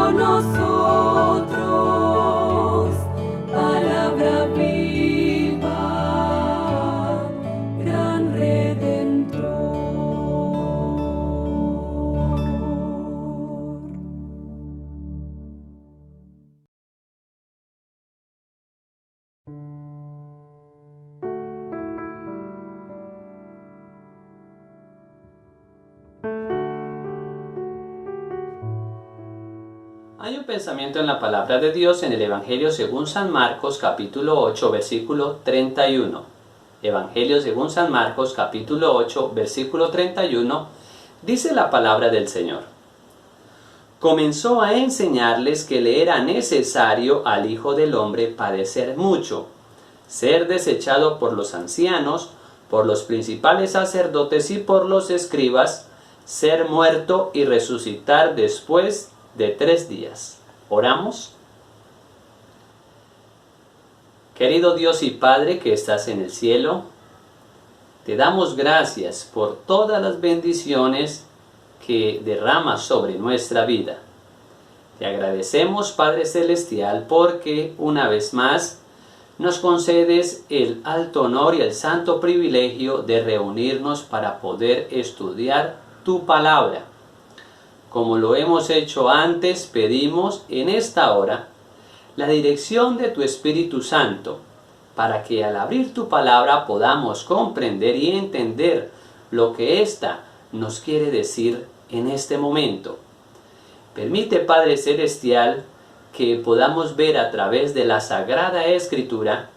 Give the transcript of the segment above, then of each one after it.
con nosotros, palabra viva, gran Redentor. Hay un pensamiento en la palabra de Dios en el Evangelio según San Marcos capítulo 8 versículo 31. Evangelio según San Marcos capítulo 8 versículo 31 dice la palabra del Señor. Comenzó a enseñarles que le era necesario al Hijo del Hombre padecer mucho, ser desechado por los ancianos, por los principales sacerdotes y por los escribas, ser muerto y resucitar después de 3 días. ¿Oramos? Querido Dios y Padre que estás en el cielo, te damos gracias por todas las bendiciones que derramas sobre nuestra vida. Te agradecemos, Padre Celestial, porque una vez más nos concedes el alto honor y el santo privilegio de reunirnos para poder estudiar tu palabra. Como lo hemos hecho antes, pedimos en esta hora la dirección de tu Espíritu Santo, para que al abrir tu palabra podamos comprender y entender lo que ésta nos quiere decir en este momento. Permite, Padre Celestial, que podamos ver a través de la Sagrada Escritura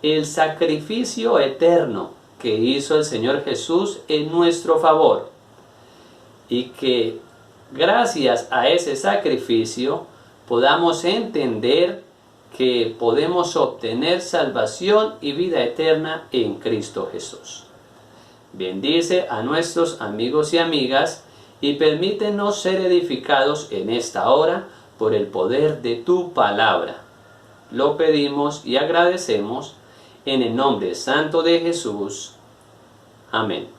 el sacrificio eterno que hizo el Señor Jesús en nuestro favor, y que gracias a ese sacrificio podamos entender que podemos obtener salvación y vida eterna en Cristo Jesús. Bendice a nuestros amigos y amigas y permítenos ser edificados en esta hora por el poder de tu palabra. Lo pedimos y agradecemos en el nombre santo de Jesús. Amén.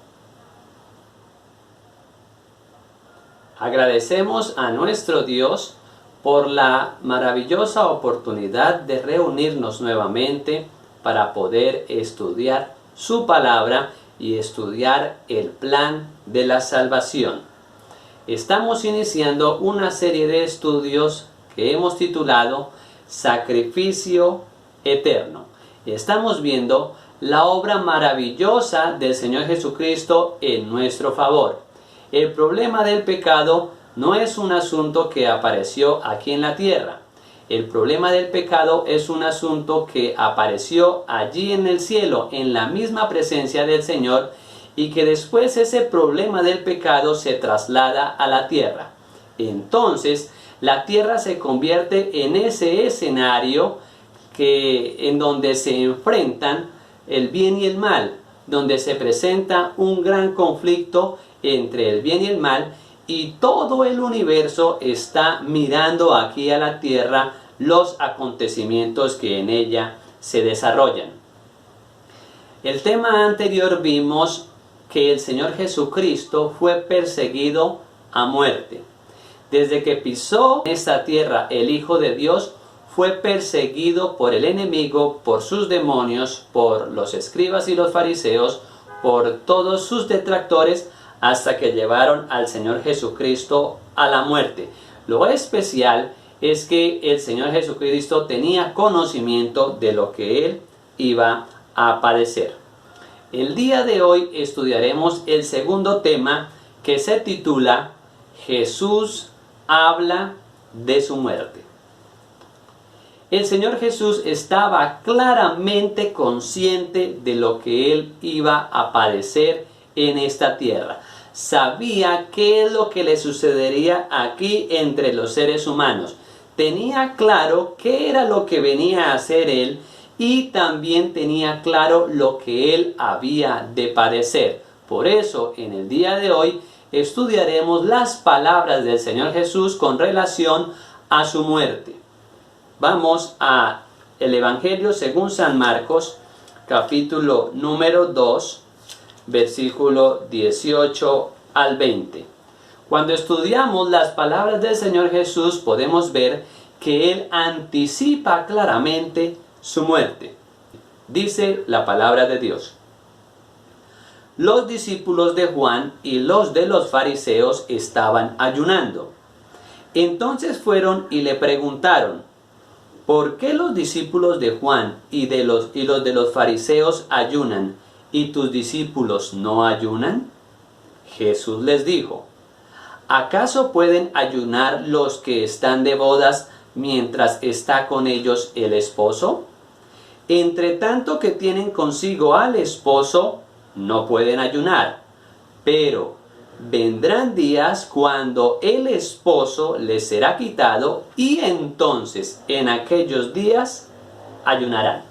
Agradecemos a nuestro Dios por la maravillosa oportunidad de reunirnos nuevamente para poder estudiar su palabra y estudiar el plan de la salvación. Estamos iniciando una serie de estudios que hemos titulado Sacrificio Eterno. Estamos viendo la obra maravillosa del Señor Jesucristo en nuestro favor. El problema del pecado no es un asunto que apareció aquí en la tierra. El problema del pecado es un asunto que apareció allí en el cielo, en la misma presencia del Señor, y que después ese problema del pecado se traslada a la tierra. Entonces, la tierra se convierte en ese escenario en donde se enfrentan el bien y el mal, donde se presenta un gran conflicto entre el bien y el mal, y todo el universo está mirando aquí a la tierra los acontecimientos que en ella se desarrollan. El tema anterior vimos que el Señor Jesucristo fue perseguido a muerte. Desde que pisó esta tierra el Hijo de Dios, fue perseguido por el enemigo, por sus demonios, por los escribas y los fariseos, por todos sus detractores, hasta que llevaron al Señor Jesucristo a la muerte. Lo especial es que el Señor Jesucristo tenía conocimiento de lo que Él iba a padecer. El día de hoy estudiaremos el segundo tema, que se titula Jesús habla de su muerte. El Señor Jesús estaba claramente consciente de lo que Él iba a padecer en esta tierra. Sabía qué es lo que le sucedería aquí entre los seres humanos. Tenía claro qué era lo que venía a hacer Él, y también tenía claro lo que Él había de padecer. Por eso, en el día de hoy, estudiaremos las palabras del Señor Jesús con relación a su muerte. Vamos a el Evangelio según San Marcos, capítulo número 2, versículo 18 al 20. Cuando estudiamos las palabras del Señor Jesús, podemos ver que Él anticipa claramente su muerte. Dice la palabra de Dios: los discípulos de Juan y los de los fariseos estaban ayunando. Entonces fueron y le preguntaron: ¿por qué los discípulos de Juan y los de los fariseos ayunan y tus discípulos no ayunan? Jesús les dijo: ¿acaso pueden ayunar los que están de bodas mientras está con ellos el esposo? Entre tanto que tienen consigo al esposo, no pueden ayunar. Pero vendrán días cuando el esposo les será quitado, y entonces en aquellos días ayunarán.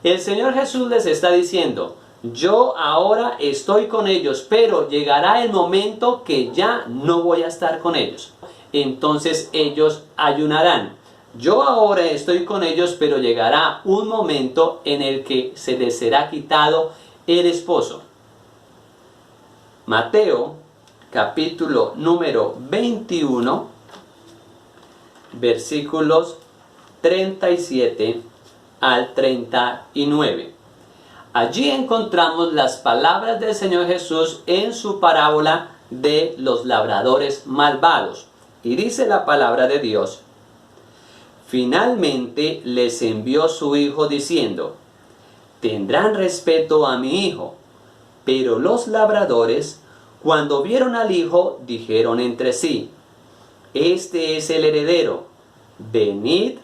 El Señor Jesús les está diciendo: yo ahora estoy con ellos, pero llegará el momento que ya no voy a estar con ellos. Entonces ellos ayunarán. Yo ahora estoy con ellos, pero llegará un momento en el que se les será quitado el esposo. Mateo, capítulo número 21, versículos 37 al 39. Allí encontramos las palabras del Señor Jesús en su parábola de los labradores malvados. Y dice la palabra de Dios: finalmente les envió su hijo diciendo: tendrán respeto a mi hijo. Pero los labradores, cuando vieron al hijo, dijeron entre sí: este es el heredero. Venid,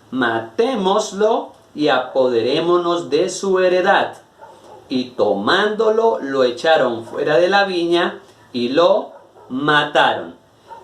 matémoslo y apoderémonos de su heredad. Y tomándolo, lo echaron fuera de la viña y lo mataron.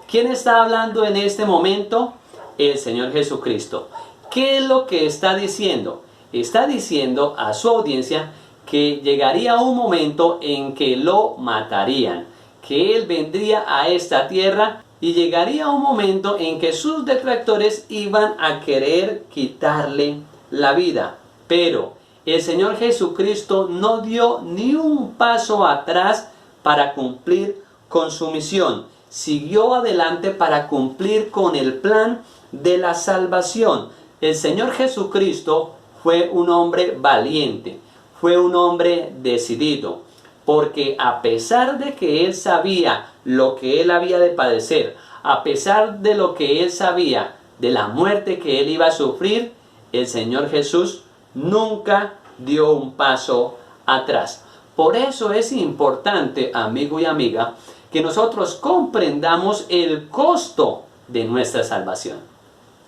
¿Quién está hablando en este momento? El Señor Jesucristo. ¿Qué es lo que está diciendo? Está diciendo a su audiencia que llegaría un momento en que lo matarían, que Él vendría a esta tierra y llegaría un momento en que sus detractores iban a querer quitarle la vida. Pero el Señor Jesucristo no dio ni un paso atrás para cumplir con su misión. Siguió adelante para cumplir con el plan de la salvación. El Señor Jesucristo fue un hombre valiente, fue un hombre decidido, porque a pesar de que Él sabía lo que Él había de padecer, a pesar de lo que Él sabía de la muerte que Él iba a sufrir, el Señor Jesús nunca dio un paso atrás. Por eso es importante, amigo y amiga, que nosotros comprendamos el costo de nuestra salvación.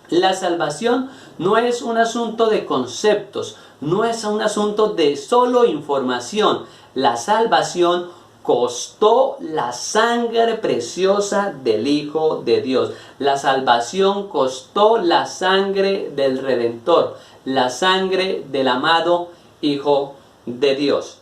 La salvación no es un asunto de conceptos, no es un asunto de solo información. La salvación costó la sangre preciosa del Hijo de Dios. La salvación costó la sangre del Redentor, la sangre del amado Hijo de Dios.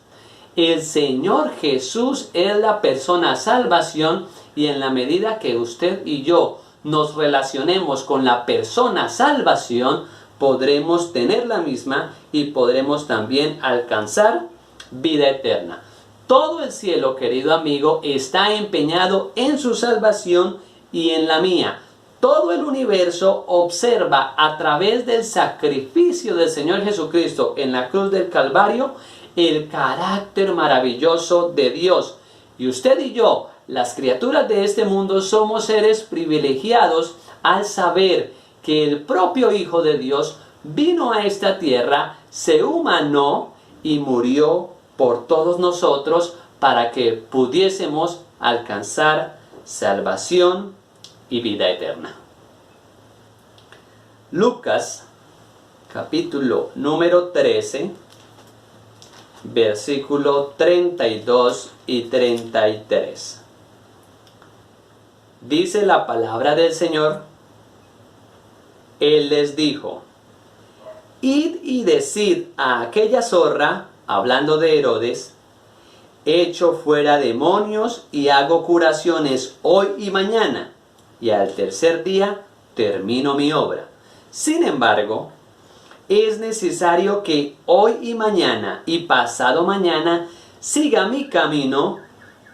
El Señor Jesús es la persona salvación, y en la medida que usted y yo nos relacionemos con la persona salvación, podremos tener la misma y podremos también alcanzar vida eterna. Todo el cielo, querido amigo, está empeñado en su salvación y en la mía. Todo el universo observa a través del sacrificio del Señor Jesucristo en la cruz del Calvario el carácter maravilloso de Dios. Y usted y yo, las criaturas de este mundo, somos seres privilegiados al saber que el propio Hijo de Dios vino a esta tierra, se humanó y murió por todos nosotros para que pudiésemos alcanzar salvación y vida eterna. Lucas, capítulo número 13, versículo 32 y 33. Dice la palabra del Señor: Él les dijo: id y decid a aquella zorra, hablando de Herodes, echo fuera demonios y hago curaciones hoy y mañana, y al tercer día termino mi obra. Sin embargo, es necesario que hoy y mañana y pasado mañana siga mi camino,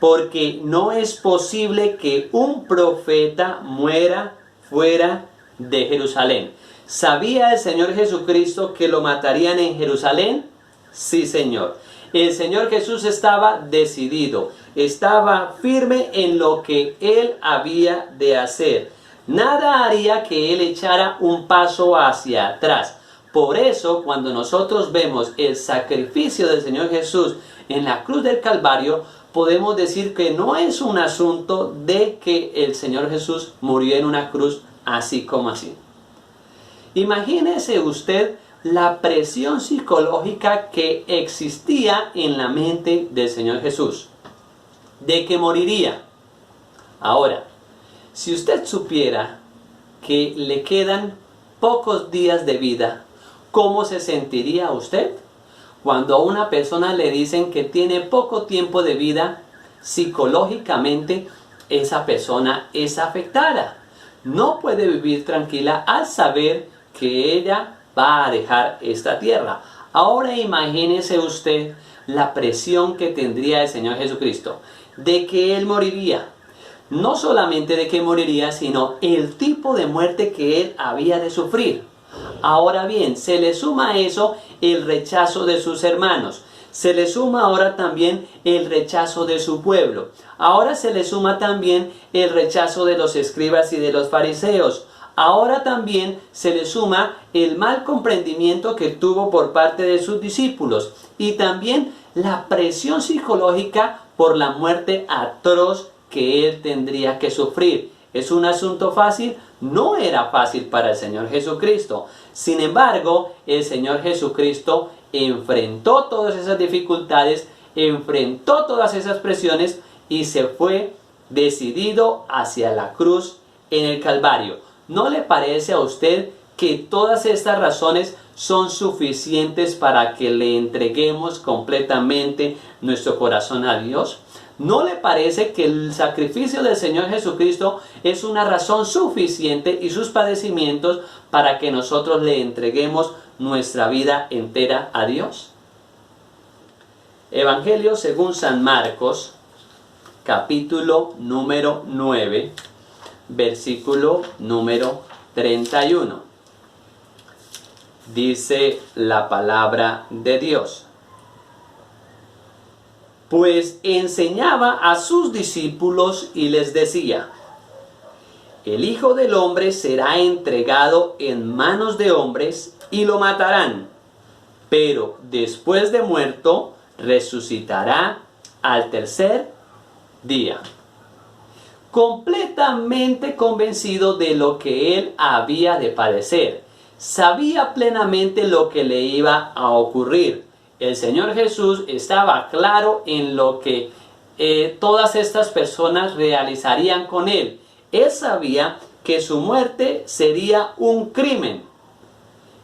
porque no es posible que un profeta muera fuera de Jerusalén. ¿Sabía el Señor Jesucristo que lo matarían en Jerusalén? Sí, Señor. El Señor Jesús estaba decidido, estaba firme en lo que Él había de hacer. Nada haría que Él echara un paso hacia atrás. Por eso, cuando nosotros vemos el sacrificio del Señor Jesús en la cruz del Calvario, podemos decir que no es un asunto de que el Señor Jesús murió en una cruz así como así. Imagínese usted la presión psicológica que existía en la mente del Señor Jesús, de que moriría. Ahora, si usted supiera que le quedan pocos días de vida, ¿cómo se sentiría usted? Cuando a una persona le dicen que tiene poco tiempo de vida, psicológicamente esa persona es afectada. No puede vivir tranquila al saber que ella va a dejar esta tierra. Ahora imagínese usted la presión que tendría el Señor Jesucristo de que Él moriría. No solamente de que moriría, sino el tipo de muerte que Él había de sufrir. Ahora bien, se le suma a eso el rechazo de sus hermanos. Se le suma ahora también el rechazo de su pueblo. Ahora se le suma también el rechazo de los escribas y de los fariseos. Ahora también se le suma el mal comprendimiento que tuvo por parte de sus discípulos. Y también la presión psicológica por la muerte atroz que Él tendría que sufrir. ¿Es un asunto fácil? No era fácil para el Señor Jesucristo. Sin embargo, el Señor Jesucristo enfrentó todas esas dificultades, enfrentó todas esas presiones y se fue decidido hacia la cruz en el Calvario. ¿No le parece a usted que todas estas razones son suficientes para que le entreguemos completamente nuestro corazón a Dios? ¿No le parece que el sacrificio del Señor Jesucristo es una razón suficiente y sus padecimientos para que nosotros le entreguemos nuestra vida entera a Dios? Evangelio según San Marcos, capítulo número 9, versículo número 31. Dice la palabra de Dios: pues enseñaba a sus discípulos y les decía: el Hijo del Hombre será entregado en manos de hombres y lo matarán, pero después de muerto resucitará al tercer día. Completamente convencido de lo que él había de padecer, sabía plenamente lo que le iba a ocurrir. El Señor Jesús estaba claro en lo que todas estas personas realizarían con Él. Él sabía que su muerte sería un crimen.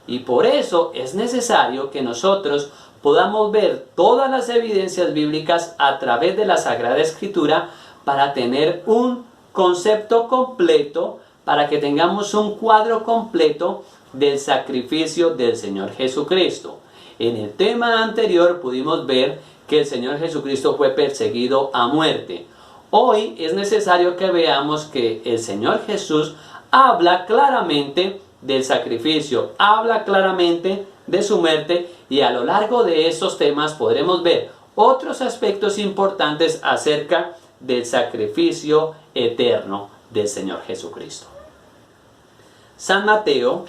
Y por eso es necesario que nosotros podamos ver todas las evidencias bíblicas a través de la Sagrada Escritura para tener un concepto completo, para que tengamos un cuadro completo del sacrificio del Señor Jesucristo. En el tema anterior pudimos ver que el Señor Jesucristo fue perseguido a muerte. Hoy es necesario que veamos que el Señor Jesús habla claramente del sacrificio, habla claramente de su muerte, y a lo largo de estos temas podremos ver otros aspectos importantes acerca del sacrificio eterno del Señor Jesucristo. San Mateo,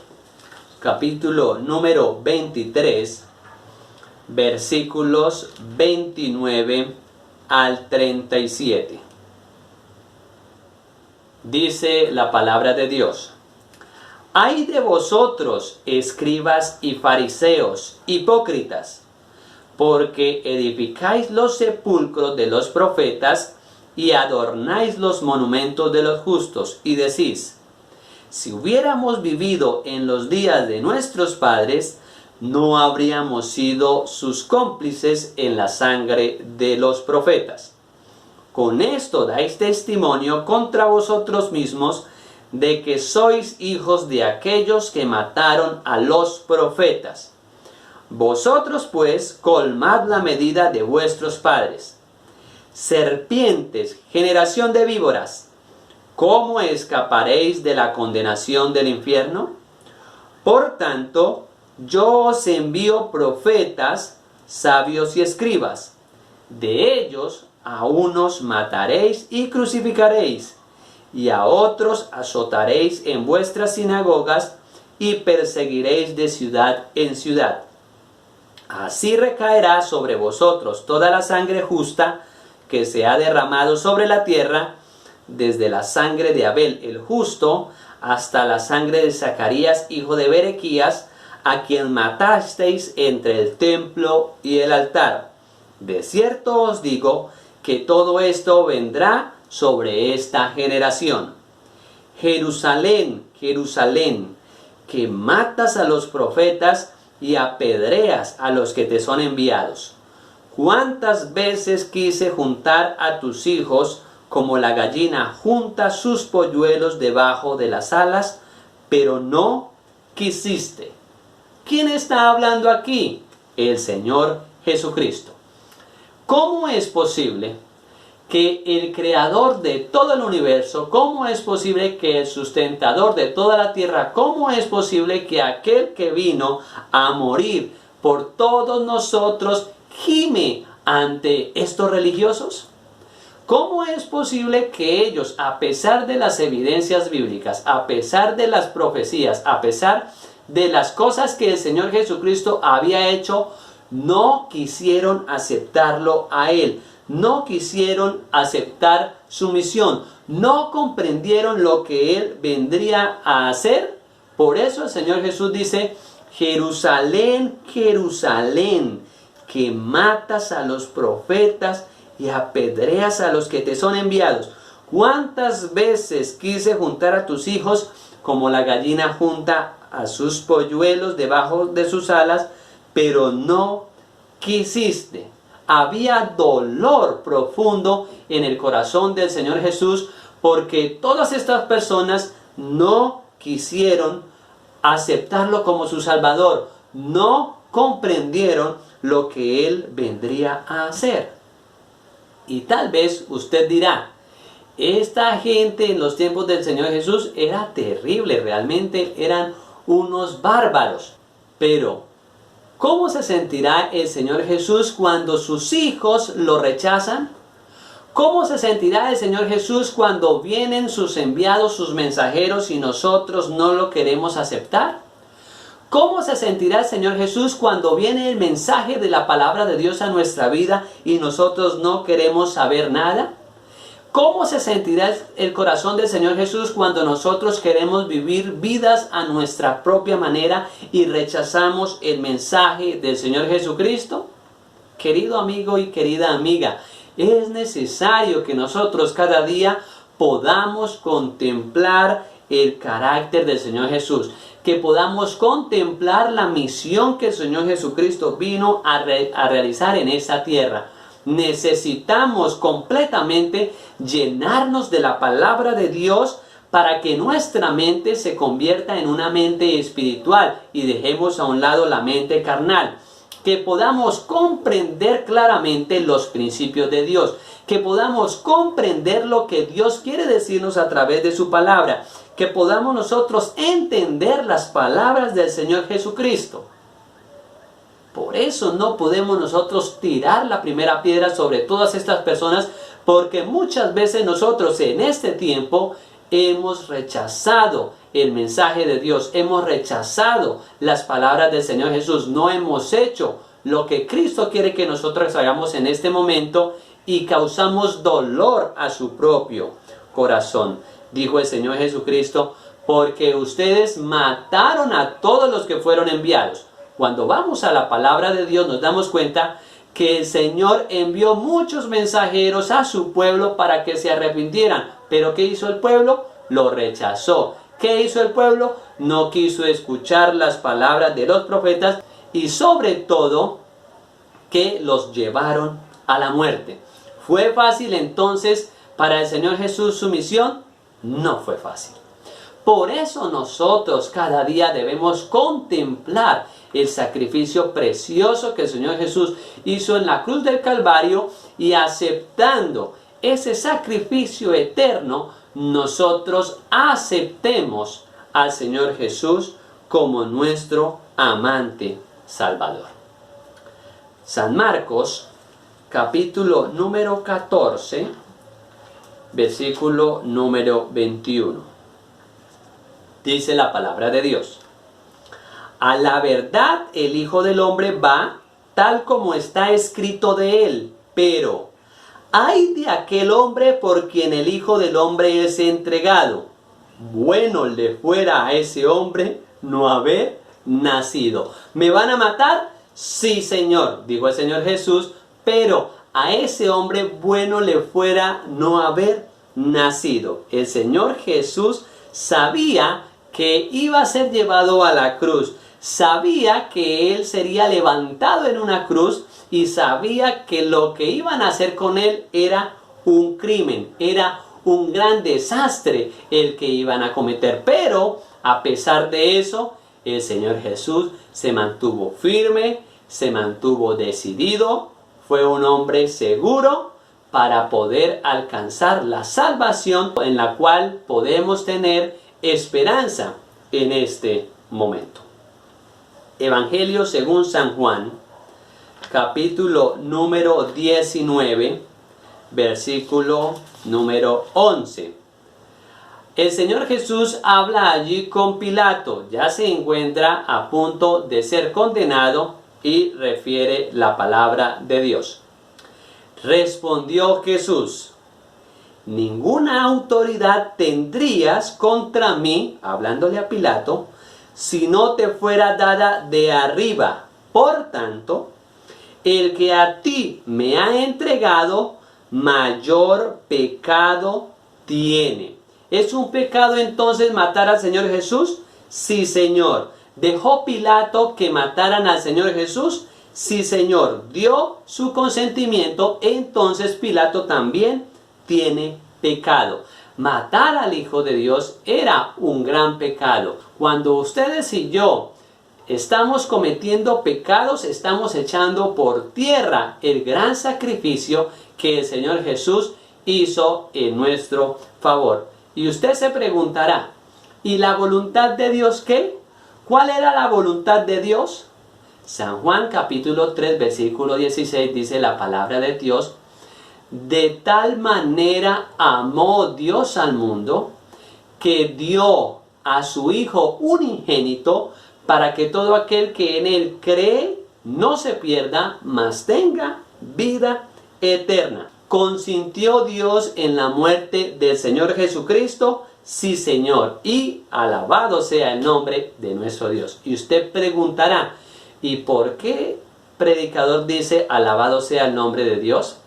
capítulo número 23, versículos 29 al 37. Dice la palabra de Dios: ¡ay de vosotros, escribas y fariseos, hipócritas! Porque edificáis los sepulcros de los profetas y adornáis los monumentos de los justos, y decís: si hubiéramos vivido en los días de nuestros padres, no habríamos sido sus cómplices en la sangre de los profetas. Con esto dais testimonio contra vosotros mismos de que sois hijos de aquellos que mataron a los profetas. Vosotros pues colmad la medida de vuestros padres. serpientes, generación de víboras, ¿cómo escaparéis de la condenación del infierno? Por tanto, yo os envío profetas, sabios y escribas. De ellos a unos mataréis y crucificaréis, y a otros azotaréis en vuestras sinagogas y perseguiréis de ciudad en ciudad. Así recaerá sobre vosotros toda la sangre justa que se ha derramado sobre la tierra, desde la sangre de Abel el justo hasta la sangre de Zacarías hijo de Berequías, a quien matasteis entre el templo y el altar. De cierto os digo que todo esto vendrá sobre esta generación. Jerusalén, Jerusalén, que matas a los profetas y apedreas a los que te son enviados. ¿Cuántas veces quise juntar a tus hijos como la gallina junta sus polluelos debajo de las alas, pero no quisiste? ¿Quién está hablando aquí? El Señor Jesucristo. ¿Cómo es posible que el creador de todo el universo, cómo es posible que el sustentador de toda la tierra, cómo es posible que aquel que vino a morir por todos nosotros gime ante estos religiosos? ¿Cómo es posible que ellos, a pesar de las evidencias bíblicas, a pesar de las profecías, a pesar de las cosas que el Señor Jesucristo había hecho, no quisieron aceptarlo a Él? No quisieron aceptar su misión. No comprendieron lo que Él vendría a hacer. Por eso el Señor Jesús dice: Jerusalén, Jerusalén, que matas a los profetas y apedreas a los que te son enviados. ¿Cuántas veces quise juntar a tus hijos como la gallina junta a sus polluelos debajo de sus alas, pero no quisiste? Había dolor profundo en el corazón del Señor Jesús porque todas estas personas no quisieron aceptarlo como su Salvador. No comprendieron lo que Él vendría a hacer. Y tal vez usted dirá: esta gente en los tiempos del Señor Jesús era terrible, realmente eran unos bárbaros. Pero, ¿cómo se sentirá el Señor Jesús cuando sus hijos lo rechazan? ¿Cómo se sentirá el Señor Jesús cuando vienen sus enviados, sus mensajeros, y nosotros no lo queremos aceptar? ¿Cómo se sentirá el Señor Jesús cuando viene el mensaje de la palabra de Dios a nuestra vida y nosotros no queremos saber nada? ¿Cómo se sentirá el corazón del Señor Jesús cuando nosotros queremos vivir vidas a nuestra propia manera y rechazamos el mensaje del Señor Jesucristo? Querido amigo y querida amiga, es necesario que nosotros cada día podamos contemplar el carácter del Señor Jesús, que podamos contemplar la misión que el Señor Jesucristo vino a realizar en esta tierra. Necesitamos completamente llenarnos de la palabra de Dios para que nuestra mente se convierta en una mente espiritual y dejemos a un lado la mente carnal. Que podamos comprender claramente los principios de Dios, que podamos comprender lo que Dios quiere decirnos a través de su palabra, que podamos nosotros entender las palabras del Señor Jesucristo. Por eso no podemos nosotros tirar la primera piedra sobre todas estas personas, porque muchas veces nosotros en este tiempo hemos rechazado el mensaje de Dios, hemos rechazado las palabras del Señor Jesús, no hemos hecho lo que Cristo quiere que nosotros hagamos en este momento y causamos dolor a su propio corazón. Dijo el Señor Jesucristo: porque ustedes mataron a todos los que fueron enviados. Cuando vamos a la palabra de Dios nos damos cuenta que el Señor envió muchos mensajeros a su pueblo para que se arrepintieran. Pero ¿qué hizo el pueblo? Lo rechazó. ¿Qué hizo el pueblo? No quiso escuchar las palabras de los profetas y sobre todo que los llevaron a la muerte. ¿Fue fácil entonces para el Señor Jesús su misión? No fue fácil. Por eso nosotros cada día debemos contemplar el sacrificio precioso que el Señor Jesús hizo en la cruz del Calvario, y aceptando ese sacrificio eterno, nosotros aceptemos al Señor Jesús como nuestro amante Salvador. San Marcos, capítulo número 14, versículo número 21. Dice la palabra de Dios: a la verdad el Hijo del Hombre va tal como está escrito de él, pero ay de aquel hombre por quien el Hijo del Hombre es entregado. Bueno le fuera a ese hombre no haber nacido. ¿Me van a matar? Sí, Señor, dijo el Señor Jesús, pero a ese hombre bueno le fuera no haber nacido. El Señor Jesús sabía que iba a ser llevado a la cruz. Sabía que él sería levantado en una cruz, y sabía que lo que iban a hacer con él era un crimen, era un gran desastre el que iban a cometer. Pero a pesar de eso, el Señor Jesús se mantuvo firme, se mantuvo decidido, fue un hombre seguro para poder alcanzar la salvación en la cual podemos tener esperanza en este momento. Evangelio según San Juan, capítulo número 19, versículo número 11. El Señor Jesús habla allí con Pilato, ya se encuentra a punto de ser condenado, y refiere la palabra de Dios. Respondió Jesús: ninguna autoridad tendrías contra mí, hablándole a Pilato, si no te fuera dada de arriba. Por tanto, el que a ti me ha entregado, mayor pecado tiene. ¿Es un pecado entonces matar al Señor Jesús? Sí, Señor. ¿Dejó Pilato que mataran al Señor Jesús? Sí, Señor. Dio su consentimiento, entonces Pilato también tiene pecado. Matar al Hijo de Dios era un gran pecado. Cuando ustedes y yo estamos cometiendo pecados, estamos echando por tierra el gran sacrificio que el Señor Jesús hizo en nuestro favor. Y usted se preguntará, ¿y la voluntad de Dios qué? ¿Cuál era la voluntad de Dios? San Juan capítulo 3 versículo 16 dice la palabra de Dios: de tal manera amó Dios al mundo, que dio a su Hijo unigénito, para que todo aquel que en él cree no se pierda, mas tenga vida eterna. ¿Consintió Dios en la muerte del Señor Jesucristo? Sí, Señor, y alabado sea el nombre de nuestro Dios. Y usted preguntará, ¿y por qué predicador dice alabado sea el nombre de Dios?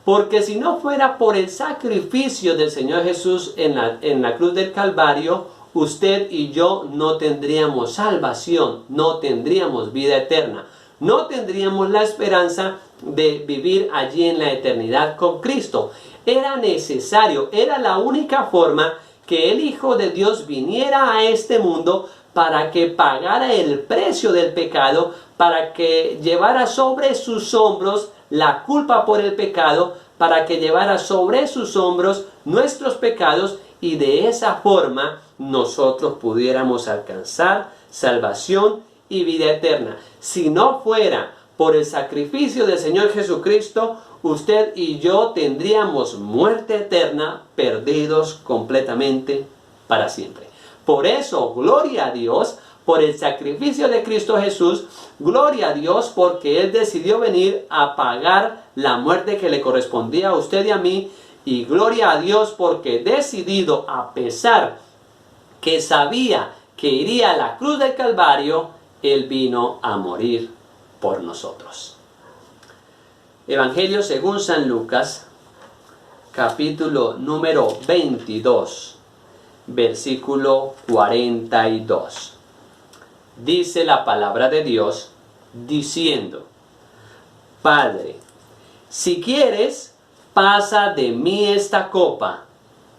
Porque si no fuera por el sacrificio del Señor Jesús en la cruz del Calvario, usted y yo no tendríamos salvación, no tendríamos vida eterna, no tendríamos la esperanza de vivir allí en la eternidad con Cristo. Era necesario, era la única forma que el Hijo de Dios viniera a este mundo para que pagara el precio del pecado, para que llevara sobre sus hombros la culpa por el pecado, para que llevara sobre sus hombros nuestros pecados, y de esa forma nosotros pudiéramos alcanzar salvación y vida eterna. Si no fuera por el sacrificio del Señor Jesucristo, usted y yo tendríamos muerte eterna, perdidos completamente para siempre. Por eso, gloria a Dios por el sacrificio de Cristo Jesús. Gloria a Dios porque Él decidió venir a pagar la muerte que le correspondía a usted y a mí. Y gloria a Dios porque decidido, a pesar que sabía que iría a la cruz del Calvario, Él vino a morir por nosotros. Evangelio según San Lucas, capítulo número 22, versículo 42. Dice la palabra de Dios diciendo: Padre, si quieres, pasa de mí esta copa,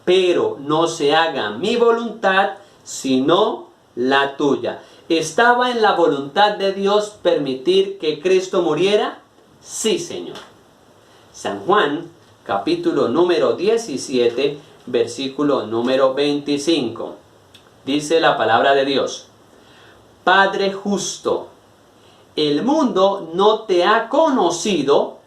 pero no se haga mi voluntad, sino la tuya. ¿Estaba en la voluntad de Dios permitir que Cristo muriera? Sí, Señor. San Juan, capítulo número 17, versículo número 25. Dice la palabra de Dios: Padre justo, el mundo no te ha conocido,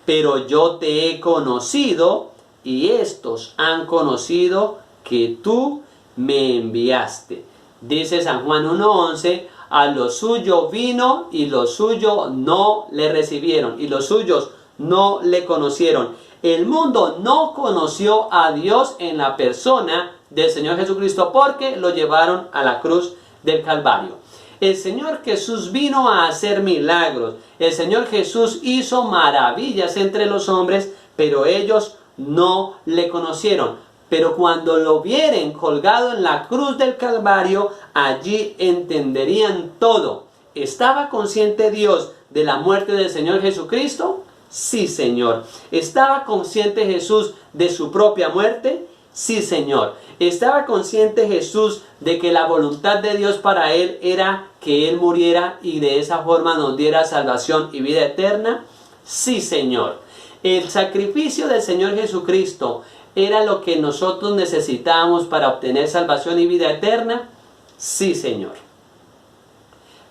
pero yo te he conocido, y estos han conocido que tú me enviaste. Dice San Juan 1:11, a lo suyo vino y los suyos no le recibieron, y los suyos no le conocieron. El mundo no conoció a Dios en la persona del Señor Jesucristo porque lo llevaron a la cruz del Calvario. El Señor Jesús vino a hacer milagros. El Señor Jesús hizo maravillas entre los hombres, pero ellos no le conocieron. Pero cuando lo vieren colgado en la cruz del Calvario, allí entenderían todo. ¿Estaba consciente Dios de la muerte del Señor Jesucristo? Sí, Señor. ¿Estaba consciente Jesús de su propia muerte? Sí, Señor. ¿Estaba consciente Jesús de que la voluntad de Dios para Él era que Él muriera y de esa forma nos diera salvación y vida eterna? Sí, Señor. El sacrificio del Señor Jesucristo era lo que nosotros necesitábamos para obtener salvación y vida eterna. Sí, Señor.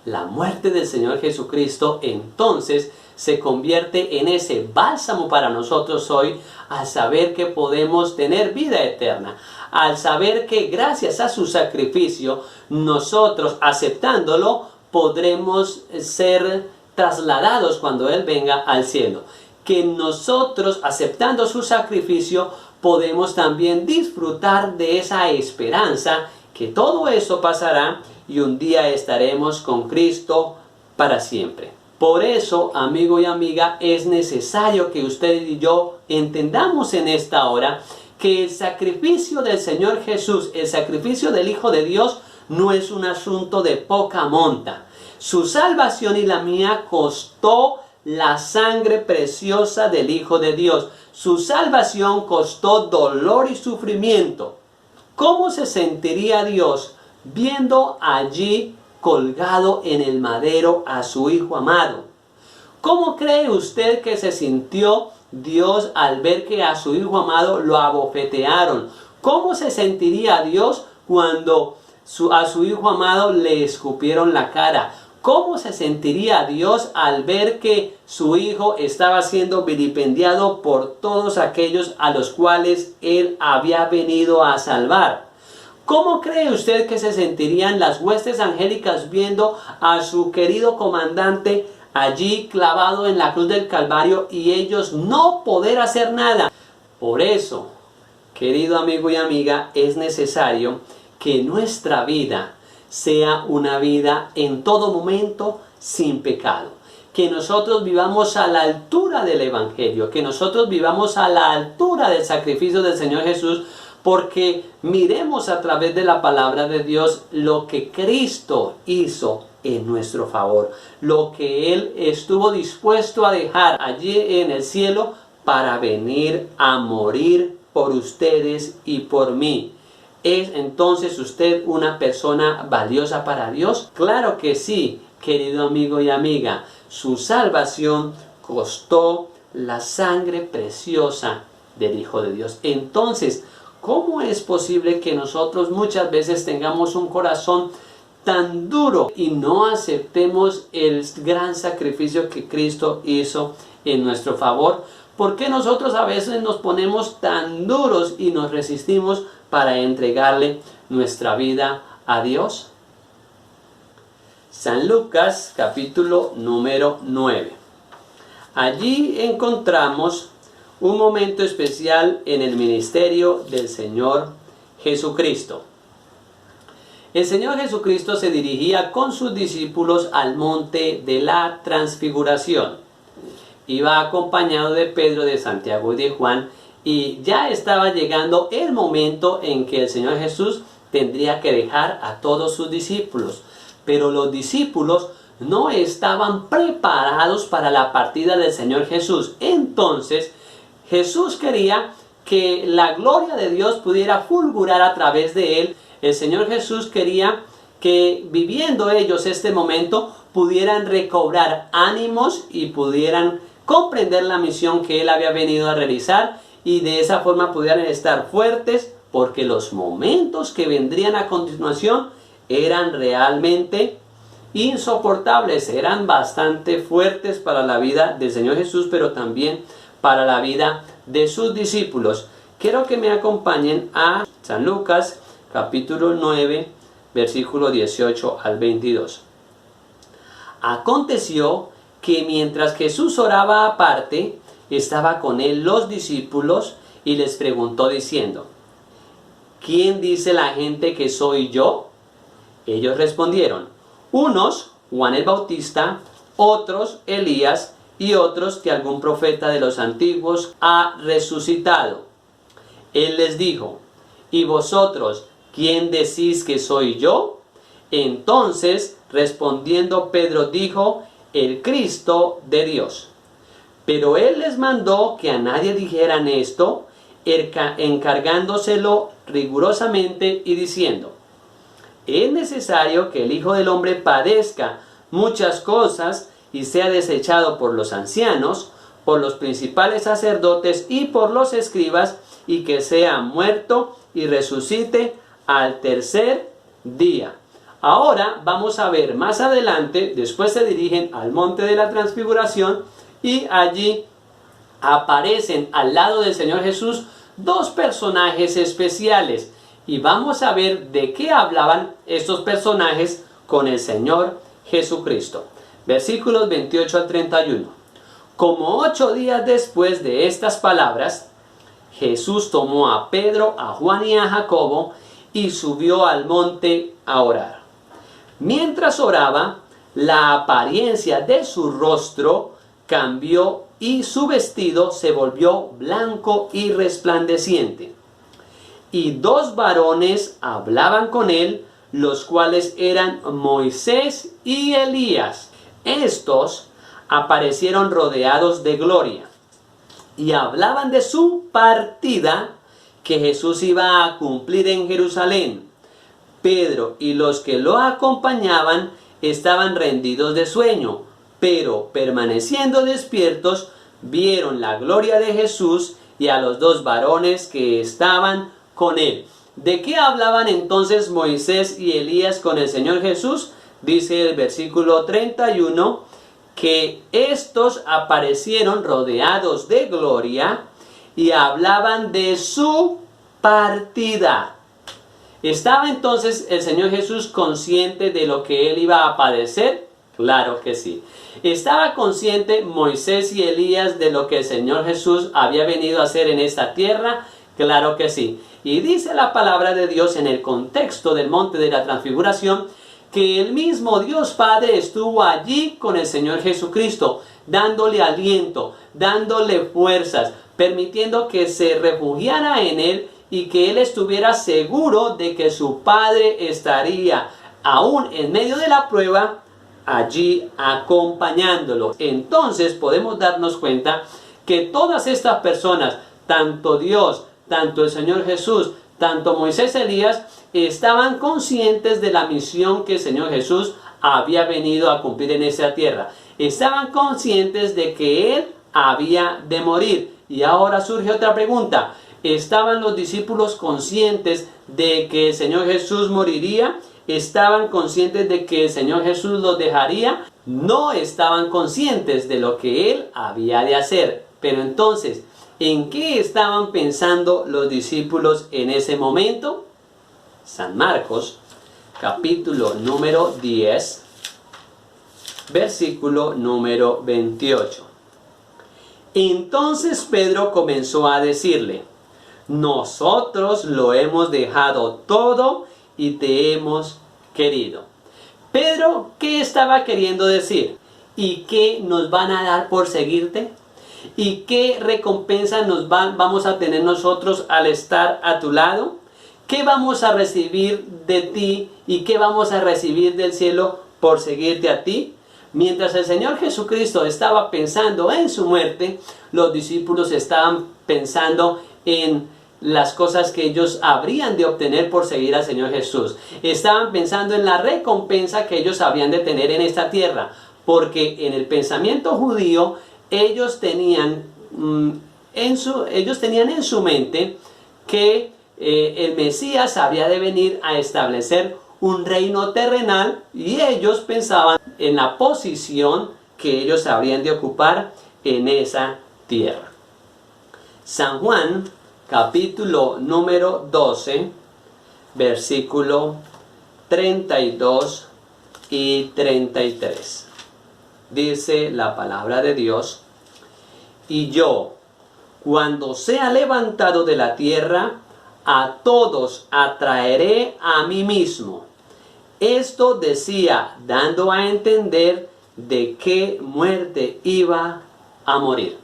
La muerte del Señor Jesucristo entonces se convierte en ese bálsamo para nosotros hoy, al saber que podemos tener vida eterna, al saber que gracias a su sacrificio, nosotros aceptándolo, podremos ser trasladados cuando Él venga al cielo. Que nosotros, aceptando su sacrificio, podemos también disfrutar de esa esperanza, que todo eso pasará y un día estaremos con Cristo para siempre. Por eso, amigo y amiga, es necesario que usted y yo entendamos en esta hora que el sacrificio del Señor Jesús, el sacrificio del Hijo de Dios, no es un asunto de poca monta. Su salvación y la mía costó la sangre preciosa del Hijo de Dios. Su salvación costó dolor y sufrimiento. ¿Cómo se sentiría Dios viendo allí colgado en el madero a su Hijo amado? ¿Cómo cree usted que se sintió Dios al ver que a su Hijo amado lo abofetearon? ¿Cómo se sentiría Dios cuando a su Hijo amado le escupieron la cara? ¿Cómo se sentiría Dios al ver que su Hijo estaba siendo vilipendiado por todos aquellos a los cuales Él había venido a salvar? ¿Cómo cree usted que se sentirían las huestes angélicas viendo a su querido comandante allí clavado en la cruz del Calvario y ellos no poder hacer nada? Por eso, querido amigo y amiga, es necesario que nuestra vida sea una vida en todo momento sin pecado. Que nosotros vivamos a la altura del Evangelio, que nosotros vivamos a la altura del sacrificio del Señor Jesús, porque miremos a través de la palabra de Dios lo que Cristo hizo en nuestro favor, lo que Él estuvo dispuesto a dejar allí en el cielo para venir a morir por ustedes y por mí. ¿Es entonces usted una persona valiosa para Dios? Claro que sí, querido amigo y amiga. Su salvación costó la sangre preciosa del Hijo de Dios. Entonces, ¿cómo es posible que nosotros muchas veces tengamos un corazón tan duro y no aceptemos el gran sacrificio que Cristo hizo en nuestro favor? ¿Por qué nosotros a veces nos ponemos tan duros y nos resistimos para entregarle nuestra vida a Dios? San Lucas, capítulo número 9. Allí encontramos un momento especial en el ministerio del Señor Jesucristo. El Señor Jesucristo se dirigía con sus discípulos al monte de la Transfiguración. Iba acompañado de Pedro, de Santiago y de Juan, y ya estaba llegando el momento en que el Señor Jesús tendría que dejar a todos sus discípulos. Pero los discípulos no estaban preparados para la partida del Señor Jesús. Entonces, Jesús quería que la gloria de Dios pudiera fulgurar a través de él. El Señor Jesús quería que viviendo ellos este momento pudieran recobrar ánimos y pudieran comprender la misión que él había venido a realizar, y de esa forma pudieran estar fuertes, porque los momentos que vendrían a continuación eran realmente insoportables, eran bastante fuertes para la vida del Señor Jesús, pero también para la vida de sus discípulos. Quiero que me acompañen a San Lucas capítulo 9, versículo 18 al 22. Aconteció que mientras Jesús oraba aparte, estaba con él los discípulos y les preguntó diciendo: ¿quién dice la gente que soy yo? Ellos respondieron: unos, Juan el Bautista; otros, Elías; y otros, que algún profeta de los antiguos ha resucitado. Él les dijo: ¿y vosotros, quién decís que soy yo? Entonces, respondiendo Pedro, dijo: el Cristo de Dios. Pero él les mandó que a nadie dijeran esto, encargándoselo rigurosamente y diciendo: es necesario que el Hijo del Hombre padezca muchas cosas y sea desechado por los ancianos, por los principales sacerdotes y por los escribas, y que sea muerto y resucite al tercer día. Ahora vamos a ver más adelante, después se dirigen al monte de la transfiguración y allí aparecen al lado del Señor Jesús dos personajes especiales, y vamos a ver de qué hablaban estos personajes con el Señor Jesucristo. Versículos 28 al 31. Como 8 días después de estas palabras, Jesús tomó a Pedro, a Juan y a Jacobo y subió al monte a orar. Mientras oraba, la apariencia de su rostro cambió y su vestido se volvió blanco y resplandeciente. Y 2 varones hablaban con él, los cuales eran Moisés y Elías. Estos aparecieron rodeados de gloria y hablaban de su partida que Jesús iba a cumplir en Jerusalén. Pedro y los que lo acompañaban estaban rendidos de sueño, pero permaneciendo despiertos, vieron la gloria de Jesús y a los 2 varones que estaban con él. ¿De qué hablaban entonces Moisés y Elías con el Señor Jesús? Dice el versículo 31 que estos aparecieron rodeados de gloria y hablaban de su partida. ¿Estaba entonces el Señor Jesús consciente de lo que él iba a padecer? Claro que sí. ¿Estaba consciente Moisés y Elías de lo que el Señor Jesús había venido a hacer en esta tierra? Claro que sí. Y dice la palabra de Dios en el contexto del monte de la transfiguración que el mismo Dios Padre estuvo allí con el Señor Jesucristo, dándole aliento, dándole fuerzas, permitiendo que se refugiara en él y que él estuviera seguro de que su Padre estaría, aún en medio de la prueba, allí acompañándolo. Entonces podemos darnos cuenta que todas estas personas, tanto Dios, tanto el Señor Jesús, tanto Moisés y Elías, estaban conscientes de la misión que el Señor Jesús había venido a cumplir en esta tierra. Estaban conscientes de que él había de morir. Y ahora surge otra pregunta: ¿estaban los discípulos conscientes de que el Señor Jesús moriría? ¿Estaban conscientes de que el Señor Jesús los dejaría? No estaban conscientes de lo que él había de hacer. Pero entonces, ¿en qué estaban pensando los discípulos en ese momento? San Marcos, capítulo número 10, versículo número 28. Entonces Pedro comenzó a decirle: nosotros lo hemos dejado todo y te hemos querido. Pedro, ¿qué estaba queriendo decir? ¿Y qué nos van a dar por seguirte? ¿Y qué recompensa vamos a tener nosotros al estar a tu lado? ¿Qué vamos a recibir de ti y qué vamos a recibir del cielo por seguirte a ti? Mientras el Señor Jesucristo estaba pensando en su muerte, los discípulos estaban pensando en las cosas que ellos habrían de obtener por seguir al Señor Jesús. Estaban pensando en la recompensa que ellos habrían de tener en esta tierra, porque en el pensamiento judío ellos tenían en su mente que el Mesías había de venir a establecer un reino terrenal, y ellos pensaban en la posición que ellos habrían de ocupar en esa tierra. San Juan, capítulo número 12, versículo 32 y 33. Dice la palabra de Dios: y yo, cuando sea levantado de la tierra, a todos atraeré a mí mismo. Esto decía, dando a entender de qué muerte iba a morir.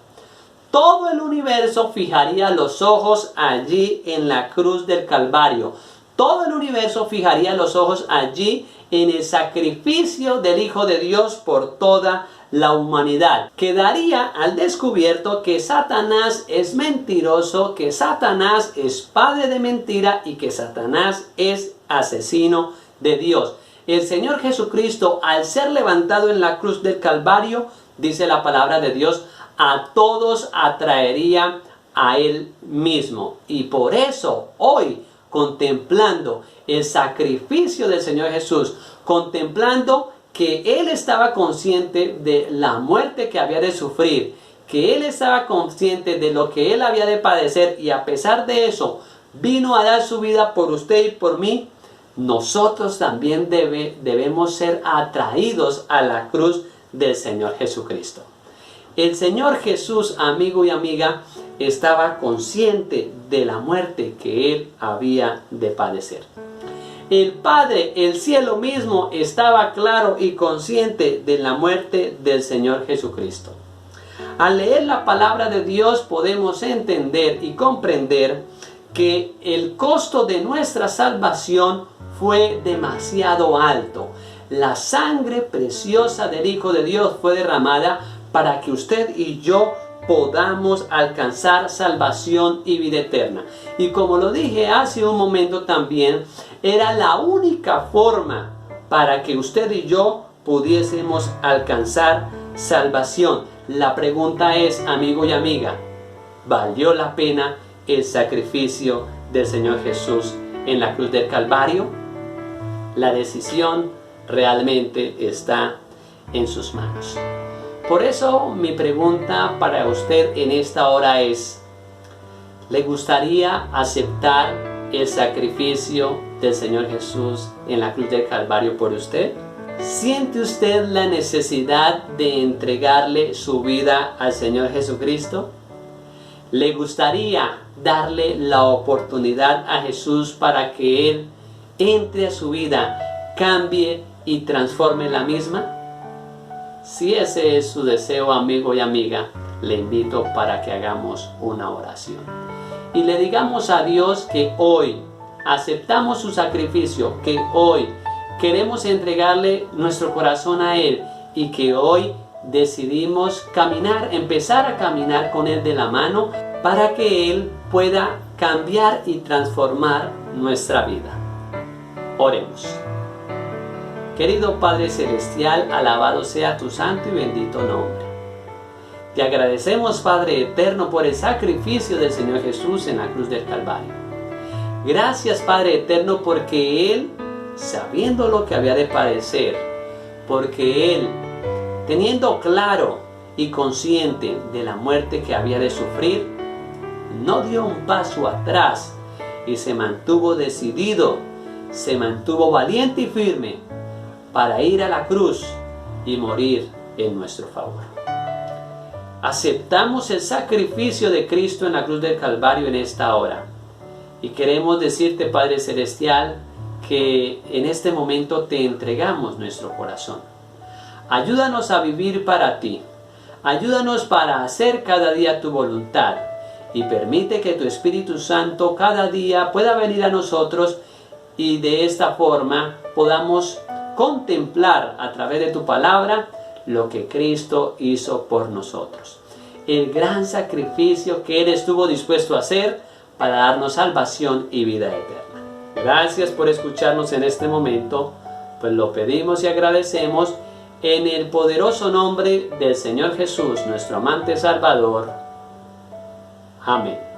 Todo el universo fijaría los ojos allí en la cruz del Calvario. Todo el universo fijaría los ojos allí en el sacrificio del Hijo de Dios por toda la humanidad. Quedaría al descubierto que Satanás es mentiroso, que Satanás es padre de mentira y que Satanás es asesino de Dios. El Señor Jesucristo, al ser levantado en la cruz del Calvario, dice la palabra de Dios, a todos atraería a Él mismo. Y por eso hoy, contemplando el sacrificio del Señor Jesús, contemplando que Él estaba consciente de la muerte que había de sufrir, que Él estaba consciente de lo que Él había de padecer, y a pesar de eso vino a dar su vida por usted y por mí, nosotros también debemos ser atraídos a la cruz del Señor Jesucristo. El Señor Jesús, amigo y amiga, estaba consciente de la muerte que Él había de padecer. El Padre, el cielo mismo, estaba claro y consciente de la muerte del Señor Jesucristo. Al leer la palabra de Dios podemos entender y comprender que el costo de nuestra salvación fue demasiado alto. La sangre preciosa del Hijo de Dios fue derramada para que usted y yo podamos alcanzar salvación y vida eterna. Y como lo dije hace un momento también, era la única forma para que usted y yo pudiésemos alcanzar salvación. La pregunta es, amigo y amiga, ¿valió la pena el sacrificio del Señor Jesús en la cruz del Calvario? La decisión realmente está en sus manos. Por eso mi pregunta para usted en esta hora es, ¿le gustaría aceptar el sacrificio del Señor Jesús en la cruz del Calvario por usted? ¿Siente usted la necesidad de entregarle su vida al Señor Jesucristo? ¿Le gustaría darle la oportunidad a Jesús para que Él entre a su vida, cambie y transforme la misma? Si ese es su deseo, amigo y amiga, le invito para que hagamos una oración. Y le digamos a Dios que hoy aceptamos su sacrificio, que hoy queremos entregarle nuestro corazón a Él y que hoy decidimos caminar, empezar a caminar con Él de la mano para que Él pueda cambiar y transformar nuestra vida. Oremos. Querido Padre Celestial, alabado sea tu santo y bendito nombre. Te agradecemos, Padre eterno, por el sacrificio del Señor Jesús en la cruz del Calvario. Gracias, Padre eterno, porque Él, sabiendo lo que había de padecer, porque Él, teniendo claro y consciente de la muerte que había de sufrir, no dio un paso atrás y se mantuvo decidido, se mantuvo valiente y firme para ir a la cruz y morir en nuestro favor. Aceptamos el sacrificio de Cristo en la cruz del Calvario en esta hora. Y queremos decirte, Padre Celestial, que en este momento te entregamos nuestro corazón. Ayúdanos a vivir para ti. Ayúdanos para hacer cada día tu voluntad. Y permite que tu Espíritu Santo cada día pueda venir a nosotros y de esta forma podamos contemplar a través de tu palabra lo que Cristo hizo por nosotros. El gran sacrificio que Él estuvo dispuesto a hacer para darnos salvación y vida eterna. Gracias por escucharnos en este momento, pues lo pedimos y agradecemos en el poderoso nombre del Señor Jesús, nuestro amante Salvador. Amén.